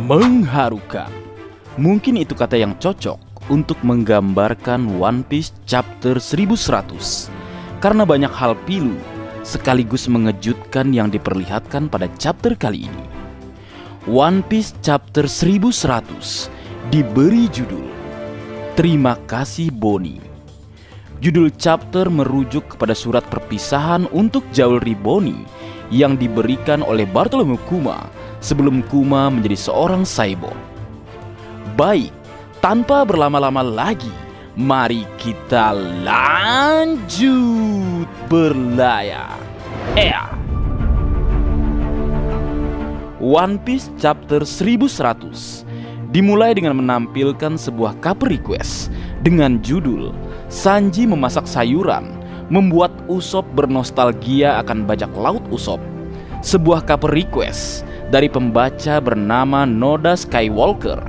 Mengharukan. Mungkin itu kata yang cocok untuk menggambarkan One Piece chapter 1100. Karena banyak hal pilu sekaligus mengejutkan yang diperlihatkan pada chapter kali ini. One Piece chapter 1100 diberi judul Terima Kasih Bonnie. Judul chapter merujuk kepada surat perpisahan untuk Jewelry Bonnie yang diberikan oleh Bartholomew Kuma sebelum Kuma menjadi seorang cyborg. Baik, tanpa berlama-lama lagi, mari kita lanjut berlayar. One Piece chapter 1100 dimulai dengan menampilkan sebuah cover request dengan judul Sanji memasak sayuran membuat Usopp bernostalgia akan bajak laut Usopp. Sebuah cover request dari pembaca bernama Noda Skywalker.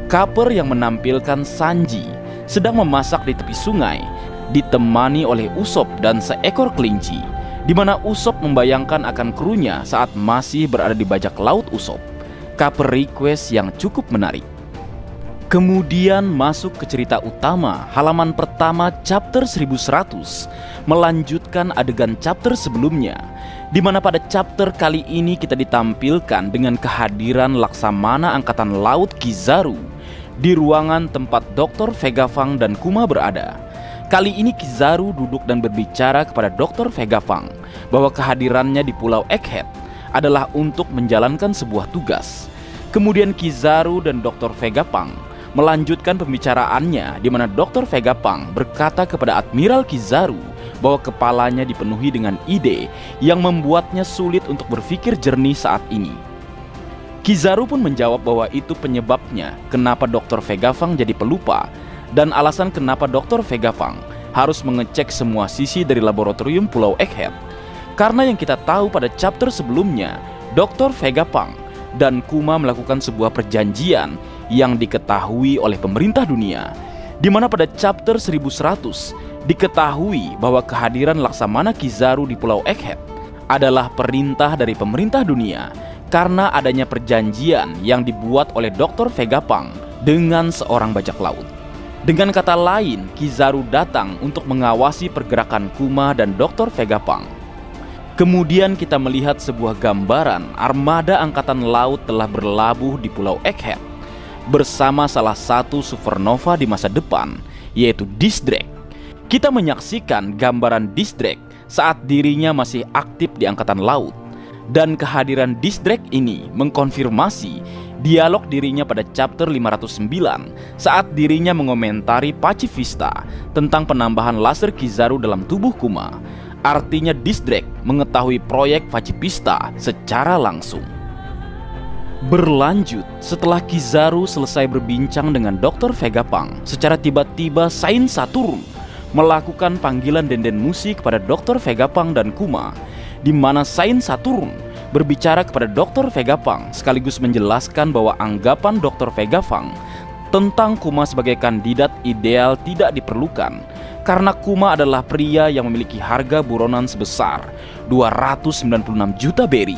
Cover yang menampilkan Sanji sedang memasak di tepi sungai ditemani oleh Usopp dan seekor kelinci, di mana Usopp membayangkan akan krunya saat masih berada di bajak laut Usopp. Cover request yang cukup menarik. Kemudian masuk ke cerita utama halaman pertama chapter 1100, melanjutkan adegan chapter sebelumnya, di mana pada chapter kali ini kita ditampilkan dengan kehadiran Laksamana Angkatan Laut Kizaru di ruangan tempat Dr. Vegapunk dan Kuma berada. Kali ini Kizaru duduk dan berbicara kepada Dr. Vegapunk bahwa kehadirannya di Pulau Egghead adalah untuk menjalankan sebuah tugas. Kemudian Kizaru dan Dr. Vegapunk melanjutkan pembicaraannya, di mana Dr. Vegapunk berkata kepada Admiral Kizaru bahwa kepalanya dipenuhi dengan ide yang membuatnya sulit untuk berpikir jernih saat ini. Kizaru pun menjawab bahwa itu penyebabnya kenapa Dr. Vegapunk jadi pelupa dan alasan kenapa Dr. Vegapunk harus mengecek semua sisi dari laboratorium Pulau Egghead. Karena yang kita tahu pada chapter sebelumnya, Dr. Vegapunk dan Kuma melakukan sebuah perjanjian yang diketahui oleh pemerintah dunia, di mana pada chapter 1100 diketahui bahwa kehadiran Laksamana Kizaru di Pulau Egghead adalah perintah dari pemerintah dunia karena adanya perjanjian yang dibuat oleh Dr. Vegapunk dengan seorang bajak laut. Dengan kata lain, Kizaru datang untuk mengawasi pergerakan Kuma dan Dr. Vegapunk. Kemudian kita melihat sebuah gambaran armada angkatan laut telah berlabuh di Pulau Egghead bersama salah satu supernova di masa depan, yaitu Disdrake. Kita menyaksikan gambaran Disdrake saat dirinya masih aktif di angkatan laut, dan kehadiran Disdrake ini mengkonfirmasi dialog dirinya pada chapter 509 saat dirinya mengomentari Pacifista tentang penambahan laser Kizaru dalam tubuh Kuma. Artinya Disdrake mengetahui proyek Pacifista secara langsung. Berlanjut, setelah Kizaru selesai berbincang dengan Dr. Vegapunk, secara tiba-tiba Saint Saturn melakukan panggilan denden musik kepada Dr. Vegapunk dan Kuma, di mana Saint Saturn berbicara kepada Dr. Vegapunk sekaligus menjelaskan bahwa anggapan Dr. Vegapunk tentang Kuma sebagai kandidat ideal tidak diperlukan karena Kuma adalah pria yang memiliki harga buronan sebesar 296 juta beri.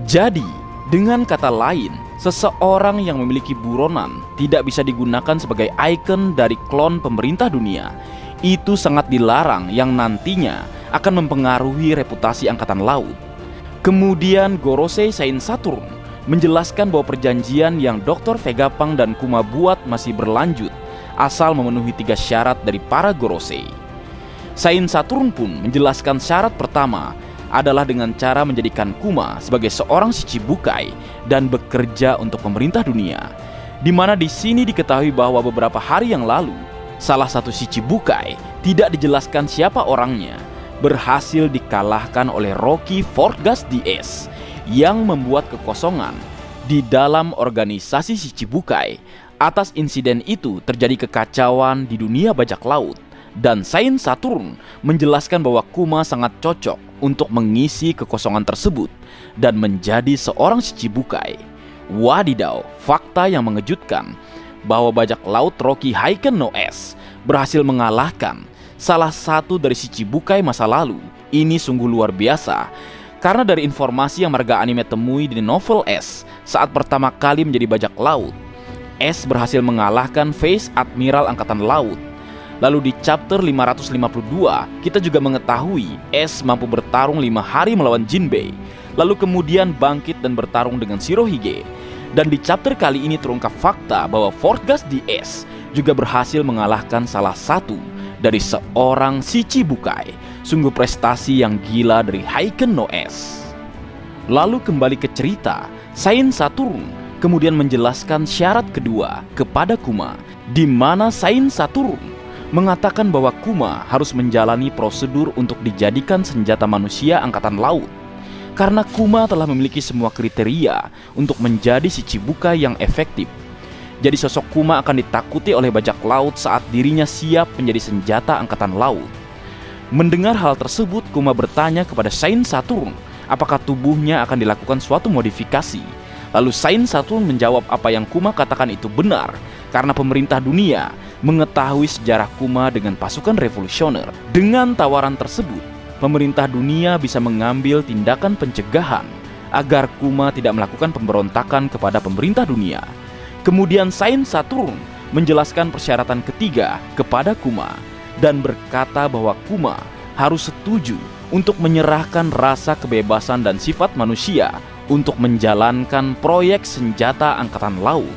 Jadi, dengan kata lain, seseorang yang memiliki buronan tidak bisa digunakan sebagai ikon dari klon pemerintah dunia. Itu sangat dilarang yang nantinya akan mempengaruhi reputasi angkatan laut. Kemudian Gorosei Saint Saturn menjelaskan bahwa perjanjian yang Dr. Vegapunk dan Kuma buat masih berlanjut asal memenuhi 3 syarat dari para Gorosei. Saint Saturn pun menjelaskan syarat pertama adalah dengan cara menjadikan Kuma sebagai seorang Shichibukai dan bekerja untuk pemerintah dunia, di mana di sini diketahui bahwa beberapa hari yang lalu salah satu Shichibukai, tidak dijelaskan siapa orangnya, berhasil dikalahkan oleh Rocky Forgas DS yang membuat kekosongan di dalam organisasi Shichibukai. Atas insiden itu terjadi kekacauan di dunia bajak laut, dan Saint Saturn menjelaskan bahwa Kuma sangat cocok untuk mengisi kekosongan tersebut dan menjadi seorang Shichibukai. Wadidaw, fakta yang mengejutkan bahwa bajak laut Rocky Heiken no S berhasil mengalahkan salah satu dari Shichibukai masa lalu. Ini sungguh luar biasa Karena dari informasi yang marga anime temui di novel S saat pertama kali menjadi bajak laut, S berhasil mengalahkan Vice Admiral Angkatan Laut. Lalu di chapter 552, kita juga mengetahui S mampu bertarung 5 hari melawan Jinbei, lalu kemudian bangkit dan bertarung dengan Shirohige. Dan di chapter kali ini terungkap fakta bahwa Fourth Gas di S juga berhasil mengalahkan salah satu dari seorang Shichibukai. Sungguh prestasi yang gila dari Heiken no S. Lalu kembali ke cerita, Saint Saturn kemudian menjelaskan syarat kedua kepada Kuma, di mana Saint Saturn mengatakan bahwa Kuma harus menjalani prosedur untuk dijadikan senjata manusia angkatan laut. Karena Kuma telah memiliki semua kriteria untuk menjadi Shichibukai yang efektif. Jadi sosok Kuma akan ditakuti oleh bajak laut saat dirinya siap menjadi senjata angkatan laut. Mendengar hal tersebut, Kuma bertanya kepada Saint Saturn apakah tubuhnya akan dilakukan suatu modifikasi. Lalu Saint Saturn menjawab apa yang Kuma katakan itu benar, karena pemerintah dunia mengetahui sejarah Kuma dengan pasukan revolusioner. Dengan tawaran tersebut, pemerintah dunia bisa mengambil tindakan pencegahan agar Kuma tidak melakukan pemberontakan kepada pemerintah dunia. Kemudian Saint Saturn menjelaskan persyaratan ketiga kepada Kuma dan berkata bahwa Kuma harus setuju untuk menyerahkan rasa kebebasan dan sifat manusia untuk menjalankan proyek senjata angkatan laut.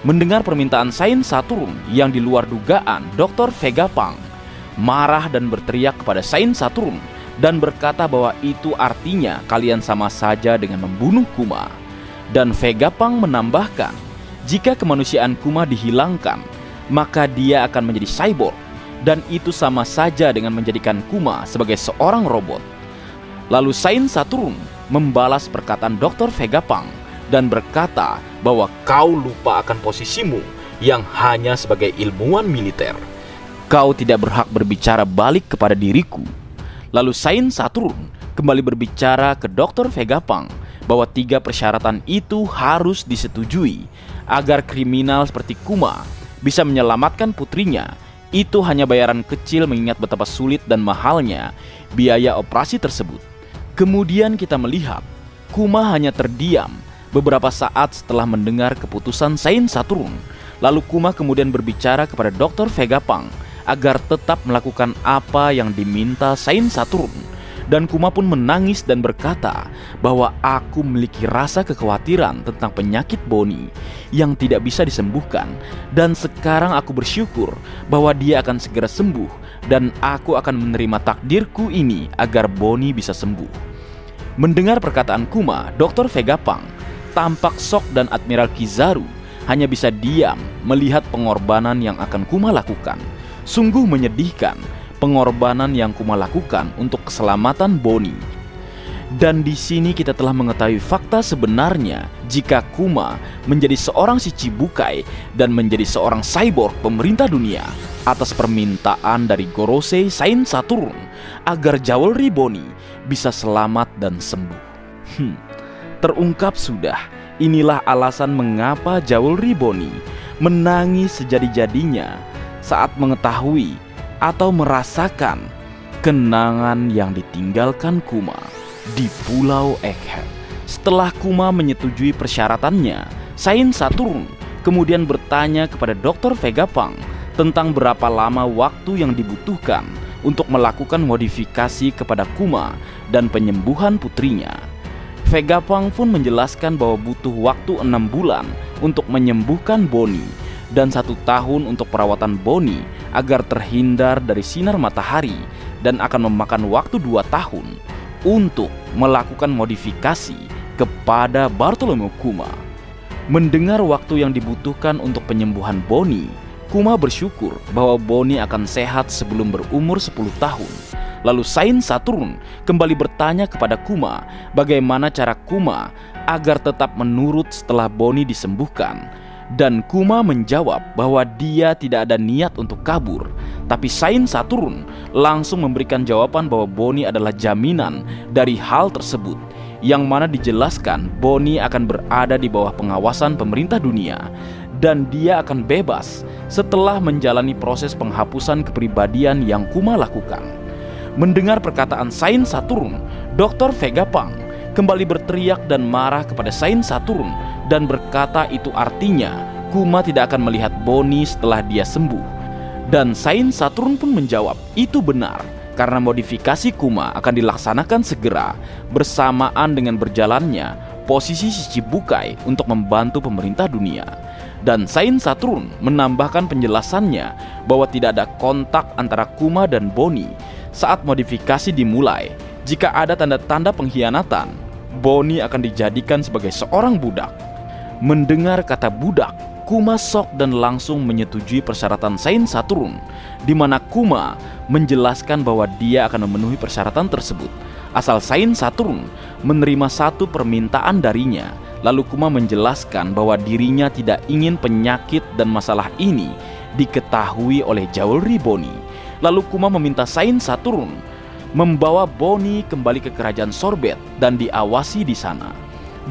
Mendengar permintaan Saint Saturn yang di luar dugaan, Dr. Vegapunk marah dan berteriak kepada Saint Saturn dan berkata bahwa itu artinya kalian sama saja dengan membunuh Kuma. Dan Vegapunk menambahkan, jika kemanusiaan Kuma dihilangkan, maka dia akan menjadi cyborg, dan itu sama saja dengan menjadikan Kuma sebagai seorang robot. Lalu Saint Saturn membalas perkataan Dr. Vegapunk dan berkata bahwa kau lupa akan posisimu yang hanya sebagai ilmuwan militer. Kau tidak berhak berbicara balik kepada diriku. Lalu Saint Saturn kembali berbicara ke Dr. Vegapunk bahwa 3 persyaratan itu harus disetujui agar kriminal seperti Kuma bisa menyelamatkan putrinya. Itu hanya bayaran kecil mengingat betapa sulit dan mahalnya biaya operasi tersebut. Kemudian kita melihat Kuma hanya terdiam beberapa saat setelah mendengar keputusan Saint Saturn. Lalu Kuma kemudian berbicara kepada Dr. Vegapunk agar tetap melakukan apa yang diminta Saint Saturn. Dan Kuma pun menangis dan berkata bahwa aku memiliki rasa kekhawatiran tentang penyakit Bonnie yang tidak bisa disembuhkan. Dan sekarang aku bersyukur bahwa dia akan segera sembuh dan aku akan menerima takdirku ini agar Bonnie bisa sembuh. Mendengar perkataan Kuma, Dr. Vegapunk tampak shock dan Admiral Kizaru hanya bisa diam melihat pengorbanan yang akan Kuma lakukan. Sungguh menyedihkan pengorbanan yang Kuma lakukan untuk keselamatan Bonnie. Dan di sini kita telah mengetahui fakta sebenarnya jika Kuma menjadi seorang Shichibukai dan menjadi seorang cyborg pemerintah dunia atas permintaan dari Gorosei Saint Saturn agar Jewelry Bonnie bisa selamat dan sembuh. Terungkap sudah, inilah alasan mengapa Jewelry Bonnie menangis sejadi-jadinya saat mengetahui atau merasakan kenangan yang ditinggalkan Kuma di Pulau Egghead. Setelah Kuma menyetujui persyaratannya, Saint Saturn kemudian bertanya kepada Dr. Vegapunk tentang berapa lama waktu yang dibutuhkan untuk melakukan modifikasi kepada Kuma dan penyembuhan putrinya. Vegapunk pun menjelaskan bahwa butuh waktu 6 bulan untuk menyembuhkan Bonnie dan 1 tahun untuk perawatan Bonnie agar terhindar dari sinar matahari dan akan memakan waktu 2 tahun untuk melakukan modifikasi kepada Bartholomew Kuma. Mendengar waktu yang dibutuhkan untuk penyembuhan Bonnie, Kuma bersyukur bahwa Bonnie akan sehat sebelum berumur 10 tahun. Lalu Saint Saturn kembali bertanya kepada Kuma bagaimana cara Kuma agar tetap menurut setelah Bonnie disembuhkan. Dan Kuma menjawab bahwa dia tidak ada niat untuk kabur. Tapi Saint Saturn langsung memberikan jawaban bahwa Bonnie adalah jaminan dari hal tersebut, yang mana dijelaskan Bonnie akan berada di bawah pengawasan pemerintah dunia dan dia akan bebas setelah menjalani proses penghapusan kepribadian yang Kuma lakukan. Mendengar perkataan Saint Saturn, Dr. Vegapunk kembali berteriak dan marah kepada Saint Saturn dan berkata itu artinya Kuma tidak akan melihat Bonnie setelah dia sembuh. Dan Saint Saturn pun menjawab, itu benar, karena modifikasi Kuma akan dilaksanakan segera bersamaan dengan berjalannya posisi Shichibukai untuk membantu pemerintah dunia. Dan Saint Saturn menambahkan penjelasannya bahwa tidak ada kontak antara Kuma dan Bonnie saat modifikasi dimulai. Jika ada tanda-tanda pengkhianatan, Bonnie akan dijadikan sebagai seorang budak. Mendengar kata budak, Kuma shock dan langsung menyetujui persyaratan Saint Saturn, di mana Kuma menjelaskan bahwa dia akan memenuhi persyaratan tersebut asal Saint Saturn menerima satu permintaan darinya. Lalu Kuma menjelaskan bahwa dirinya tidak ingin penyakit dan masalah ini diketahui oleh Jewelry Bonnie. Lalu Kuma meminta Saint Saturn membawa Bonnie kembali ke kerajaan Sorbet dan diawasi di sana.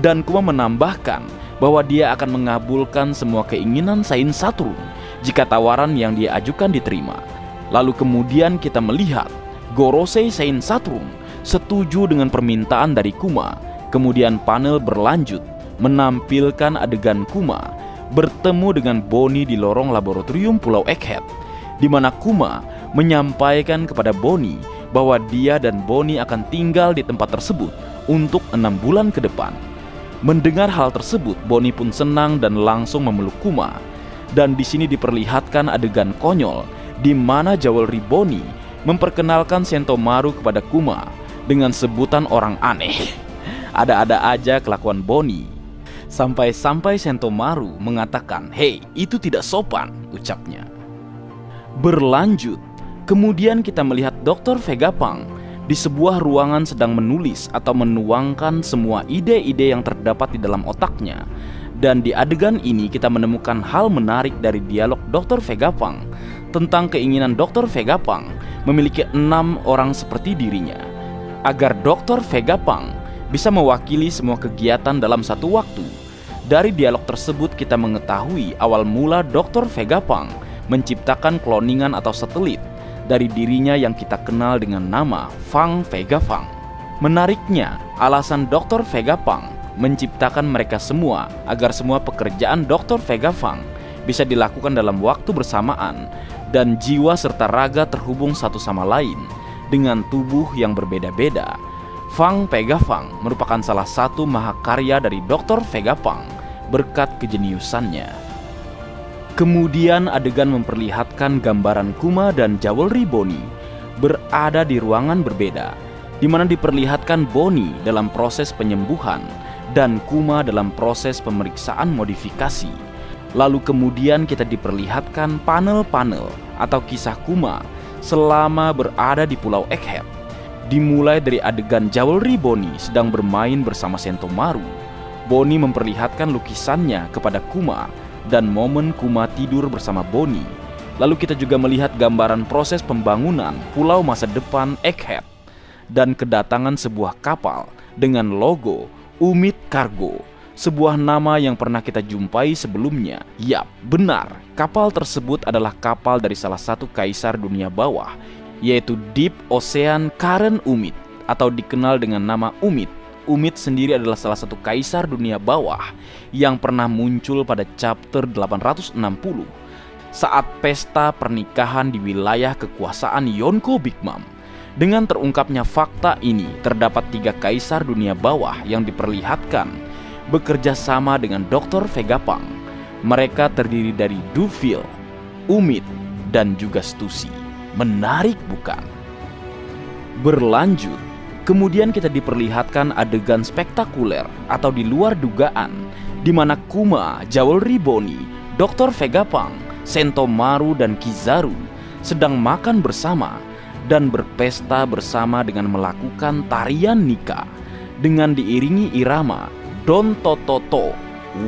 Dan Kuma menambahkan bahwa dia akan mengabulkan semua keinginan Saint Saturn jika tawaran yang dia ajukan diterima. Lalu kemudian kita melihat Gorosei Saint Saturn setuju dengan permintaan dari Kuma. Kemudian panel berlanjut menampilkan adegan Kuma bertemu dengan Bonnie di lorong laboratorium Pulau Egghead, di mana Kuma menyampaikan kepada Bonnie bahwa dia dan Bonnie akan tinggal di tempat tersebut untuk 6 bulan ke depan. Mendengar hal tersebut, Bonnie pun senang dan langsung memeluk Kuma. Dan di sini diperlihatkan adegan konyol di mana Jewelry Bonnie memperkenalkan Sentomaru kepada Kuma dengan sebutan orang aneh. Ada-ada aja kelakuan Bonnie. Sampai-sampai Sentomaru mengatakan, "Hei, itu tidak sopan," ucapnya. Berlanjut, kemudian kita melihat Dr. Vegapunk di sebuah ruangan sedang menulis atau menuangkan semua ide-ide yang terdapat di dalam otaknya. Dan di adegan ini kita menemukan hal menarik dari dialog Dr. Vegapunk tentang keinginan Dr. Vegapunk memiliki 6 orang seperti dirinya, agar Dr. Vegapunk bisa mewakili semua kegiatan dalam satu waktu. Dari dialog tersebut kita mengetahui awal mula Dr. Vegapunk menciptakan kloningan atau satelit dari dirinya yang kita kenal dengan nama Fang Vegapunk. Menariknya, alasan Dr. Vegapunk menciptakan mereka semua agar semua pekerjaan Dr. Vegapunk bisa dilakukan dalam waktu bersamaan dan jiwa serta raga terhubung satu sama lain dengan tubuh yang berbeda-beda. Fang Vegapunk merupakan salah satu mahakarya dari Dr. Vegapunk berkat kejeniusannya. Kemudian adegan memperlihatkan gambaran Kuma dan Jewelry Bonnie berada di ruangan berbeda, di mana diperlihatkan Bonnie dalam proses penyembuhan dan Kuma dalam proses pemeriksaan modifikasi. Lalu kemudian kita diperlihatkan panel-panel atau kisah Kuma selama berada di Pulau Egghead. Dimulai dari adegan Jewelry Bonnie sedang bermain bersama Sentomaru. Bonnie memperlihatkan lukisannya kepada Kuma dan momen Kuma tidur bersama Bonnie. Lalu kita juga melihat gambaran proses pembangunan pulau masa depan Egghead dan kedatangan sebuah kapal dengan logo Umid Cargo, sebuah nama yang pernah kita jumpai sebelumnya. Yap, benar, kapal tersebut adalah kapal dari salah satu kaisar dunia bawah, yaitu Deep Ocean Current Umid atau dikenal dengan nama Umid. Umid sendiri adalah salah satu kaisar dunia bawah yang pernah muncul pada chapter 860 saat pesta pernikahan di wilayah kekuasaan Yonko Big Mom. Dengan terungkapnya fakta ini, terdapat 3 kaisar dunia bawah yang diperlihatkan bekerja sama dengan Dr. Vegapunk. Mereka terdiri dari Duvil, Umid, dan juga Stussy. Menarik bukan? Berlanjut, kemudian kita diperlihatkan adegan spektakuler atau di luar dugaan, di mana Kuma, Jewelry Bonnie, Dr. Vegapunk, Sentomaru, dan Kizaru sedang makan bersama dan berpesta bersama dengan melakukan tarian nikah dengan diiringi irama Don Tototo.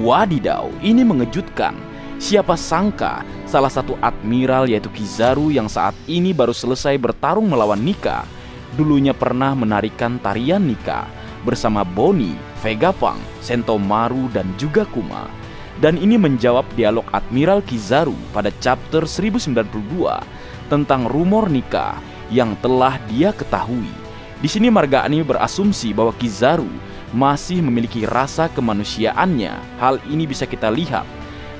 Wadidaw, ini mengejutkan. Siapa sangka salah satu admiral yaitu Kizaru yang saat ini baru selesai bertarung melawan Nika, dulunya pernah menarikan tarian Nika bersama Bonnie, Vegapunk, Sentomaru, dan juga Kuma. Dan ini menjawab dialog Admiral Kizaru pada chapter 1092 tentang rumor Nika yang telah dia ketahui. Di sini marga anime berasumsi bahwa Kizaru masih memiliki rasa kemanusiaannya. Hal ini bisa kita lihat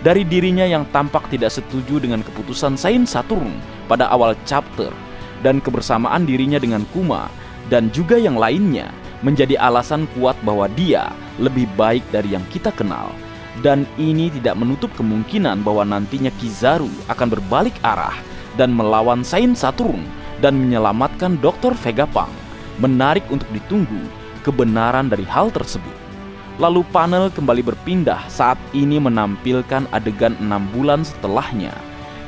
dari dirinya yang tampak tidak setuju dengan keputusan Saint Saturn pada awal chapter, dan kebersamaan dirinya dengan Kuma dan juga yang lainnya menjadi alasan kuat bahwa dia lebih baik dari yang kita kenal. Dan ini tidak menutup kemungkinan bahwa nantinya Kizaru akan berbalik arah dan melawan Saint Saturn dan menyelamatkan Dr. Vegapunk. Menarik untuk ditunggu kebenaran dari hal tersebut. Lalu panel kembali berpindah saat ini menampilkan adegan 6 bulan setelahnya.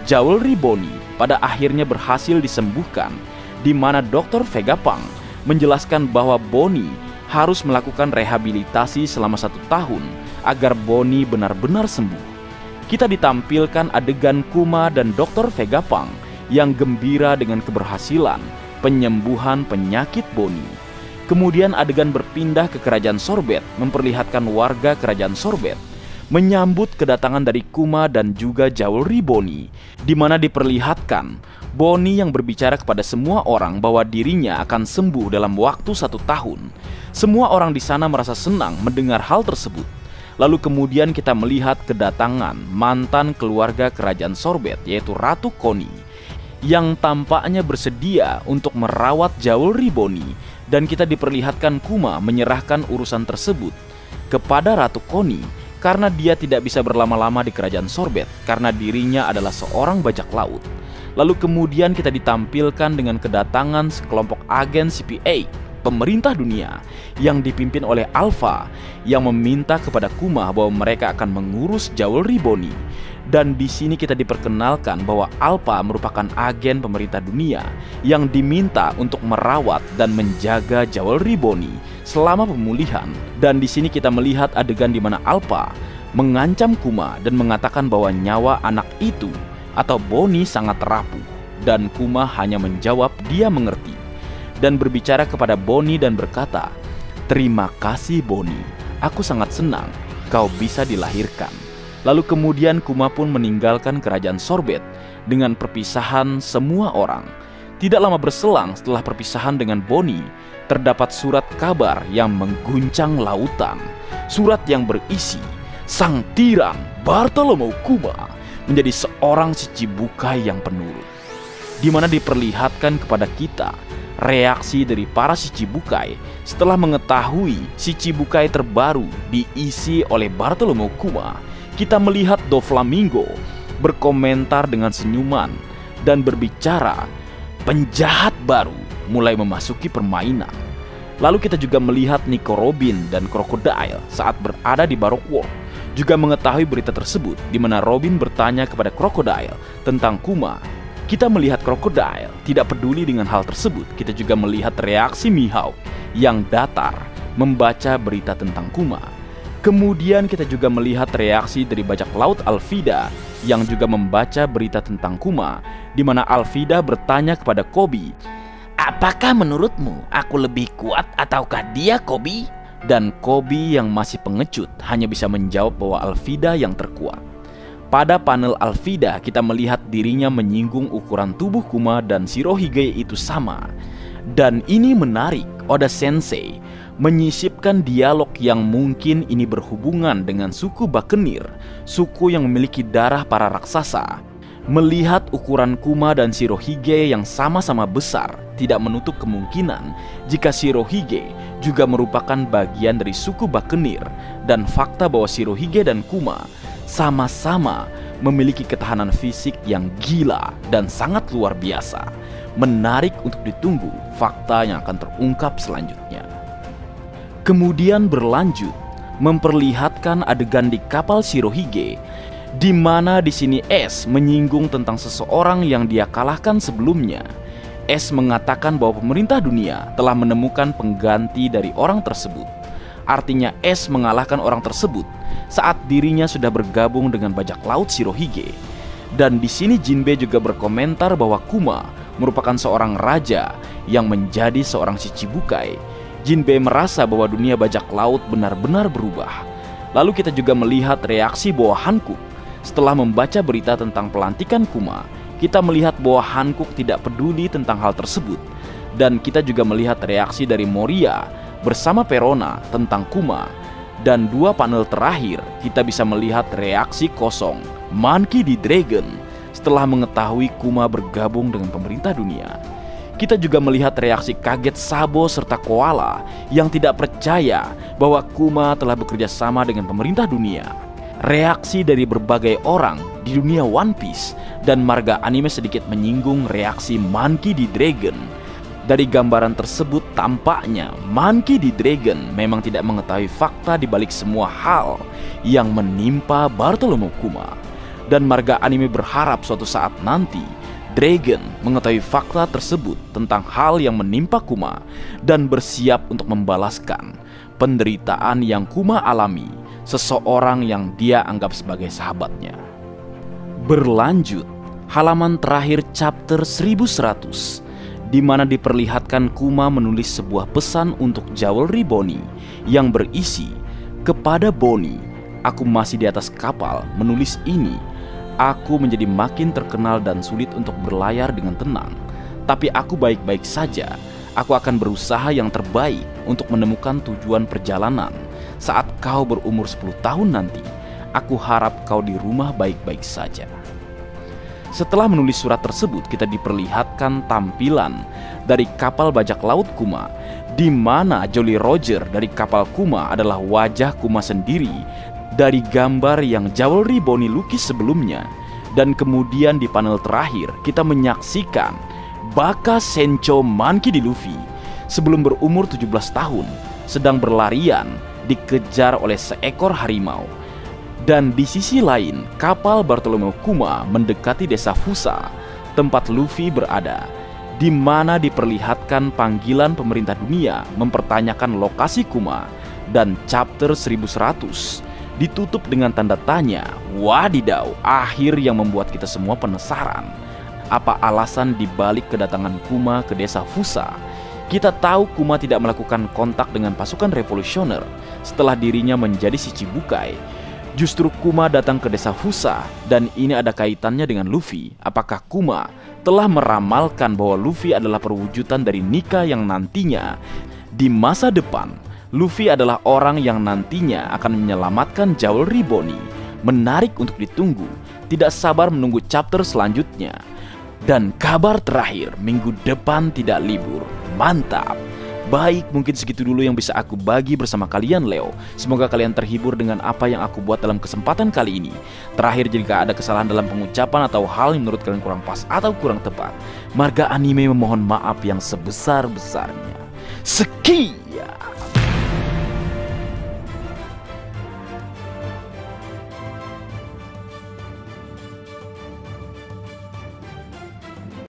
Jewelry Bonnie pada akhirnya berhasil disembuhkan, di mana Dr. Vegapunk menjelaskan bahwa Bonnie harus melakukan rehabilitasi selama 1 tahun agar Bonnie benar-benar sembuh. Kita ditampilkan adegan Kuma dan Dr. Vegapunk yang gembira dengan keberhasilan penyembuhan penyakit Bonnie. Kemudian adegan berpindah ke kerajaan Sorbet, memperlihatkan warga kerajaan Sorbet menyambut kedatangan dari Kuma dan juga Jewelry Bonnie, di mana diperlihatkan Bonnie yang berbicara kepada semua orang bahwa dirinya akan sembuh dalam waktu 1 tahun. Semua orang di sana merasa senang mendengar hal tersebut. Lalu kemudian kita melihat kedatangan mantan keluarga kerajaan Sorbet, yaitu Ratu Connie, yang tampaknya bersedia untuk merawat Jewelry Bonnie. Dan kita diperlihatkan Kuma menyerahkan urusan tersebut kepada Ratu Connie karena dia tidak bisa berlama-lama di kerajaan Sorbet karena dirinya adalah seorang bajak laut. Lalu kemudian kita ditampilkan dengan kedatangan sekelompok agen CPA pemerintah dunia yang dipimpin oleh Alpha yang meminta kepada Kuma bahwa mereka akan mengurus Jewelry Bonnie. Dan di sini kita diperkenalkan bahwa Alpha merupakan agen pemerintah dunia yang diminta untuk merawat dan menjaga Jewelry Bonnie selama pemulihan. Dan di sini kita melihat adegan di mana Alpha mengancam Kuma dan mengatakan bahwa nyawa anak itu atau Bonnie sangat rapuh. Dan Kuma hanya menjawab dia mengerti dan berbicara kepada Bonnie dan berkata, "Terima kasih Bonnie, aku sangat senang kau bisa dilahirkan." Lalu kemudian Kuma pun meninggalkan kerajaan Sorbet dengan perpisahan semua orang. Tidak lama berselang setelah perpisahan dengan Bonnie, terdapat surat kabar yang mengguncang lautan. Surat yang berisi, sang tiran Bartholomew Kuma menjadi seorang Shichibukai yang penurut, di mana diperlihatkan kepada kita reaksi dari para Shichibukai setelah mengetahui Shichibukai terbaru diisi oleh Bartholomew Kuma. Kita melihat Doflamingo berkomentar dengan senyuman dan berbicara, penjahat baru mulai memasuki permainan. Lalu kita juga melihat Nico Robin dan Crocodile saat berada di Baroque World juga mengetahui berita tersebut, di mana Robin bertanya kepada Crocodile tentang Kuma. Kita melihat Crocodile tidak peduli dengan hal tersebut. Kita juga melihat reaksi Mihawk yang datar membaca berita tentang Kuma. Kemudian kita juga melihat reaksi dari bajak laut Alvida yang juga membaca berita tentang Kuma, di mana Alvida bertanya kepada Koby, "Apakah menurutmu aku lebih kuat ataukah dia, Koby?" Dan Koby yang masih pengecut hanya bisa menjawab bahwa Alvida yang terkuat. Pada panel Alvida kita melihat dirinya menyinggung ukuran tubuh Kuma dan Shirohige itu sama. Dan ini menarik, Oda Sensei menyisipkan dialog yang mungkin ini berhubungan dengan suku Bakenir, suku yang memiliki darah para raksasa. Melihat ukuran Kuma dan Shirohige yang sama-sama besar, tidak menutup kemungkinan jika Shirohige juga merupakan bagian dari suku Bakenir. Dan fakta bahwa Shirohige dan Kuma sama-sama memiliki ketahanan fisik yang gila dan sangat luar biasa. Menarik untuk ditunggu fakta yang akan terungkap selanjutnya. Kemudian berlanjut memperlihatkan adegan di kapal Shirohige, di mana di sini S menyinggung tentang seseorang yang dia kalahkan sebelumnya. S mengatakan bahwa pemerintah dunia telah menemukan pengganti dari orang tersebut. Artinya S mengalahkan orang tersebut saat dirinya sudah bergabung dengan bajak laut Shirohige. Dan di sini Jinbe juga berkomentar bahwa Kuma merupakan seorang raja yang menjadi seorang Shichibukai. Jinbe merasa bahwa dunia bajak laut benar-benar berubah. Lalu kita juga melihat reaksi bahwa Hankook setelah membaca berita tentang pelantikan Kuma kita melihat bahwa Hancock tidak peduli tentang hal tersebut. Dan kita juga melihat reaksi dari Moria bersama Perona tentang Kuma. Dan dua panel terakhir kita bisa melihat reaksi kosong Monkey D. Dragon setelah mengetahui Kuma bergabung dengan pemerintah dunia. Kita juga melihat reaksi kaget Sabo serta Koala yang tidak percaya bahwa Kuma telah bekerja sama dengan pemerintah dunia. Reaksi dari berbagai orang di dunia One Piece dan marga anime sedikit menyinggung reaksi Monkey D. Dragon. Dari gambaran tersebut tampaknya Monkey D. Dragon memang tidak mengetahui fakta di balik semua hal yang menimpa Bartolomeo Kuma. Dan marga anime berharap suatu saat nanti Dragon mengetahui fakta tersebut tentang hal yang menimpa Kuma dan bersiap untuk membalaskan penderitaan yang Kuma alami seseorang yang dia anggap sebagai sahabatnya. Berlanjut, halaman terakhir chapter 1100 di mana diperlihatkan Kuma menulis sebuah pesan untuk Jewelry Bonnie yang berisi, "Kepada Bonnie, aku masih di atas kapal menulis ini. Aku menjadi makin terkenal dan sulit untuk berlayar dengan tenang. Tapi aku baik-baik saja. Aku akan berusaha yang terbaik untuk menemukan tujuan perjalanan. Saat kau berumur 10 tahun nanti, aku harap kau di rumah baik-baik saja." Setelah menulis surat tersebut, kita diperlihatkan tampilan dari kapal bajak laut Kuma, di mana Jolly Roger dari kapal Kuma adalah wajah Kuma sendiri dari gambar yang Jewelry Bonnie lukis sebelumnya. Dan kemudian di panel terakhir kita menyaksikan Baka Sencho Monkey D. Luffy sebelum berumur 17 tahun sedang berlarian dikejar oleh seekor harimau. Dan di sisi lain, kapal Bartolomeo Kuma mendekati desa Fusa, tempat Luffy berada, di mana diperlihatkan panggilan pemerintah dunia mempertanyakan lokasi Kuma. Dan chapter 1100 ditutup dengan tanda tanya. Wadidaw, akhir yang membuat kita semua penasaran. Apa alasan dibalik kedatangan Kuma ke desa Fusa? Kita tahu Kuma tidak melakukan kontak dengan pasukan revolusioner setelah dirinya menjadi si Chibukai. Justru Kuma datang ke desa Fusa, dan ini ada kaitannya dengan Luffy. Apakah Kuma telah meramalkan bahwa Luffy adalah perwujudan dari Nika yang nantinya di masa depan Luffy adalah orang yang nantinya akan menyelamatkan Jewelry Bonnie? Menarik untuk ditunggu. Tidak sabar menunggu chapter selanjutnya. Dan kabar terakhir, minggu depan tidak libur. Mantap. Baik, mungkin segitu dulu yang bisa aku bagi bersama kalian Leo. Semoga kalian terhibur dengan apa yang aku buat dalam kesempatan kali ini. Terakhir, jika ada kesalahan dalam pengucapan atau hal yang menurut kalian kurang pas atau kurang tepat, marga anime memohon maaf yang sebesar-besarnya. Sekian.